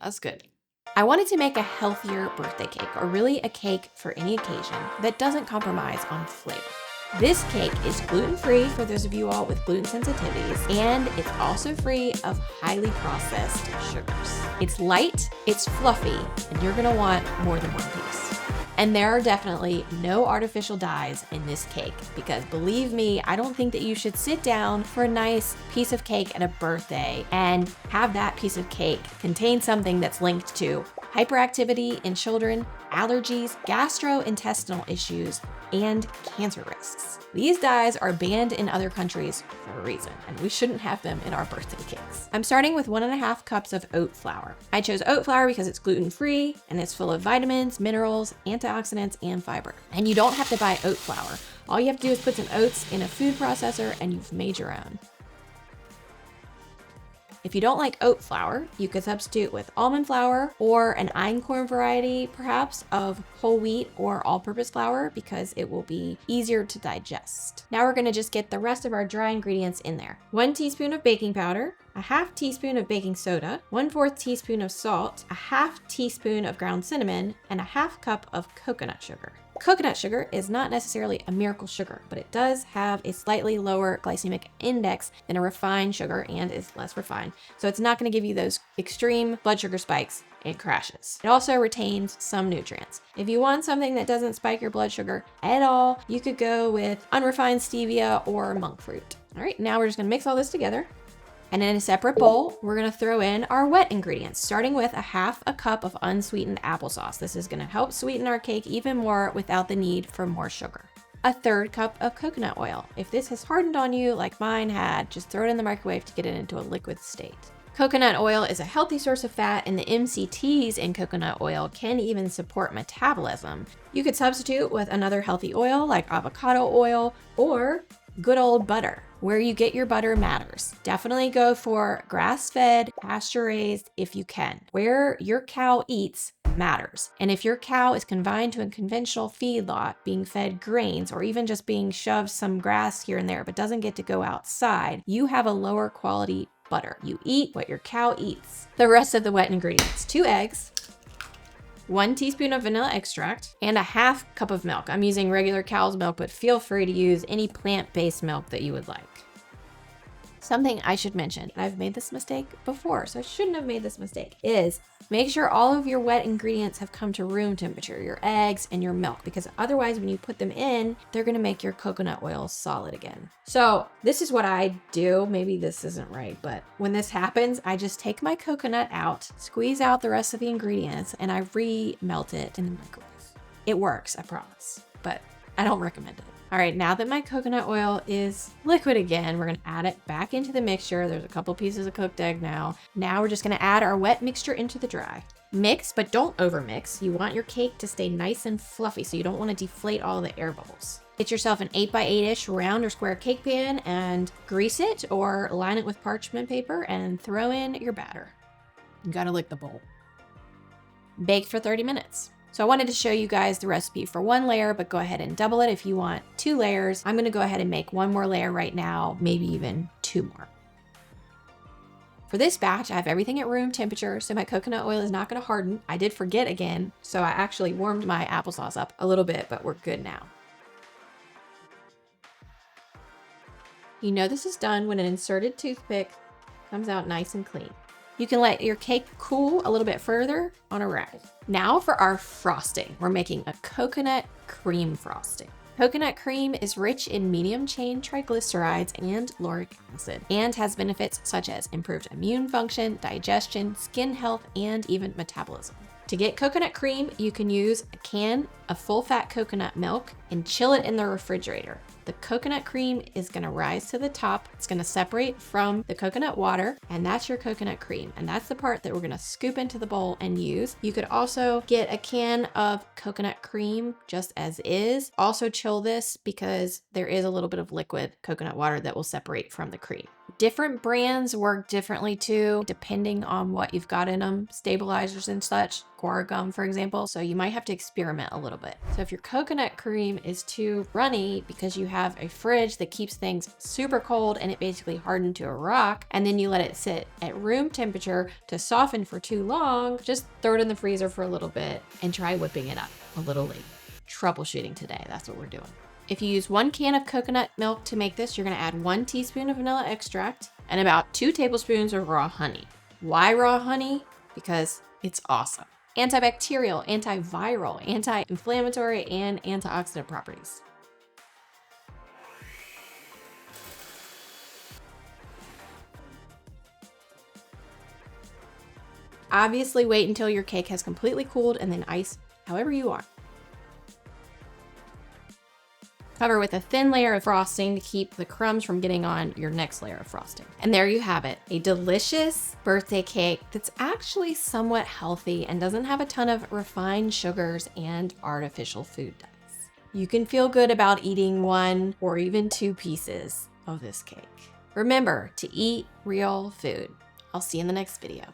That's good. I wanted to make a healthier birthday cake, or really a cake for any occasion that doesn't compromise on flavor. This cake is gluten-free for those of you all with gluten sensitivities, and it's also free of highly processed sugars. It's light, it's fluffy, and you're gonna want more than one piece. And there are definitely no artificial dyes in this cake, because believe me, I don't think that you should sit down for a nice piece of cake at a birthday and have that piece of cake contain something that's linked to hyperactivity in children, allergies, gastrointestinal issues, and cancer risks. These dyes are banned in other countries for a reason, and we shouldn't have them in our birthday cakes. I'm starting with 1.5 cups of oat flour. I chose oat flour because it's gluten-free and it's full of vitamins, minerals, antioxidants, and fiber. And you don't have to buy oat flour. All you have to do is put some oats in a food processor and you've made your own. If you don't like oat flour, you could substitute with almond flour or an einkorn variety, perhaps, of whole wheat or all-purpose flour because it will be easier to digest. Now we're gonna just get the rest of our dry ingredients in there. 1 teaspoon of baking powder, a 1/2 teaspoon of baking soda, 1/4 teaspoon of salt, a 1/2 teaspoon of ground cinnamon, and a 1/2 cup of coconut sugar. Coconut sugar is not necessarily a miracle sugar, but it does have a slightly lower glycemic index than a refined sugar and is less refined. So it's not going to give you those extreme blood sugar spikes. It crashes. It also retains some nutrients. If you want something that doesn't spike your blood sugar at all, you could go with unrefined stevia or monk fruit. All right, now we're just gonna mix all this together. And in a separate bowl, we're gonna throw in our wet ingredients, starting with a 1/2 cup of unsweetened applesauce. This is gonna help sweeten our cake even more without the need for more sugar. A 1/3 cup of coconut oil. If this has hardened on you like mine had, just throw it in the microwave to get it into a liquid state. Coconut oil is a healthy source of fat, and the MCTs in coconut oil can even support metabolism. You could substitute with another healthy oil like avocado oil or good old butter. Where you get your butter matters. Definitely go for grass-fed, pasture-raised if you can. Where your cow eats matters. And if your cow is confined to a conventional feedlot, being fed grains or even just being shoved some grass here and there but doesn't get to go outside, you have a lower quality butter. You eat what your cow eats. The rest of the wet ingredients: 2 eggs, 1 teaspoon of vanilla extract, and a 1/2 cup of milk. I'm using regular cow's milk, but feel free to use any plant-based milk that you would like. Something I should mention, I've made this mistake before, so I shouldn't have made this mistake, is make sure all of your wet ingredients have come to room temperature, your eggs and your milk, because otherwise when you put them in, they're gonna make your coconut oil solid again. So this is what I do. Maybe this isn't right, but when this happens, I just take my coconut out, squeeze out the rest of the ingredients, and I re-melt it in the microwave. It works, I promise, but I don't recommend it. All right, now that my coconut oil is liquid again, we're gonna add it back into the mixture. There's a couple pieces of cooked egg now. Now we're just gonna add our wet mixture into the dry. Mix, but don't overmix. You want your cake to stay nice and fluffy, so you don't wanna deflate all the air bubbles. Get yourself an 8x8-ish round or square cake pan and grease it or line it with parchment paper and throw in your batter. You gotta lick the bowl. Bake for 30 minutes. So I wanted to show you guys the recipe for 1 layer, but go ahead and double it if you want 2 layers. I'm gonna go ahead and make 1 more layer right now, maybe even 2 more. For this batch, I have everything at room temperature, so my coconut oil is not gonna harden. I did forget again, so I actually warmed my applesauce up a little bit, but we're good now. You know this is done when an inserted toothpick comes out nice and clean. You can let your cake cool a little bit further on a rack. Now for our frosting. We're making a coconut cream frosting. Coconut cream is rich in medium chain triglycerides and lauric acid and has benefits such as improved immune function, digestion, skin health, and even metabolism. To get coconut cream, you can use a can of full-fat coconut milk and chill it in the refrigerator. The coconut cream is gonna rise to the top. It's gonna separate from the coconut water, and that's your coconut cream. And that's the part that we're gonna scoop into the bowl and use. You could also get a can of coconut cream just as is. Also chill this because there is a little bit of liquid coconut water that will separate from the cream. Different brands work differently too, depending on what you've got in them, stabilizers and such, guar gum, for example. So you might have to experiment a little bit. So if your coconut cream is too runny because you have a fridge that keeps things super cold and it basically hardened to a rock, and then you let it sit at room temperature to soften for too long, just throw it in the freezer for a little bit and try whipping it up a little later. Troubleshooting today, that's what we're doing. If you use 1 can of coconut milk to make this, you're gonna add 1 teaspoon of vanilla extract and about 2 tablespoons of raw honey. Why raw honey? Because it's awesome. Antibacterial, antiviral, anti-inflammatory, and antioxidant properties. Obviously, wait until your cake has completely cooled and then ice however you want. Cover with a thin layer of frosting to keep the crumbs from getting on your next layer of frosting. And there you have it, a delicious birthday cake that's actually somewhat healthy and doesn't have a ton of refined sugars and artificial food dyes. You can feel good about eating 1 or even 2 pieces of this cake. Remember to eat real food. I'll see you in the next video.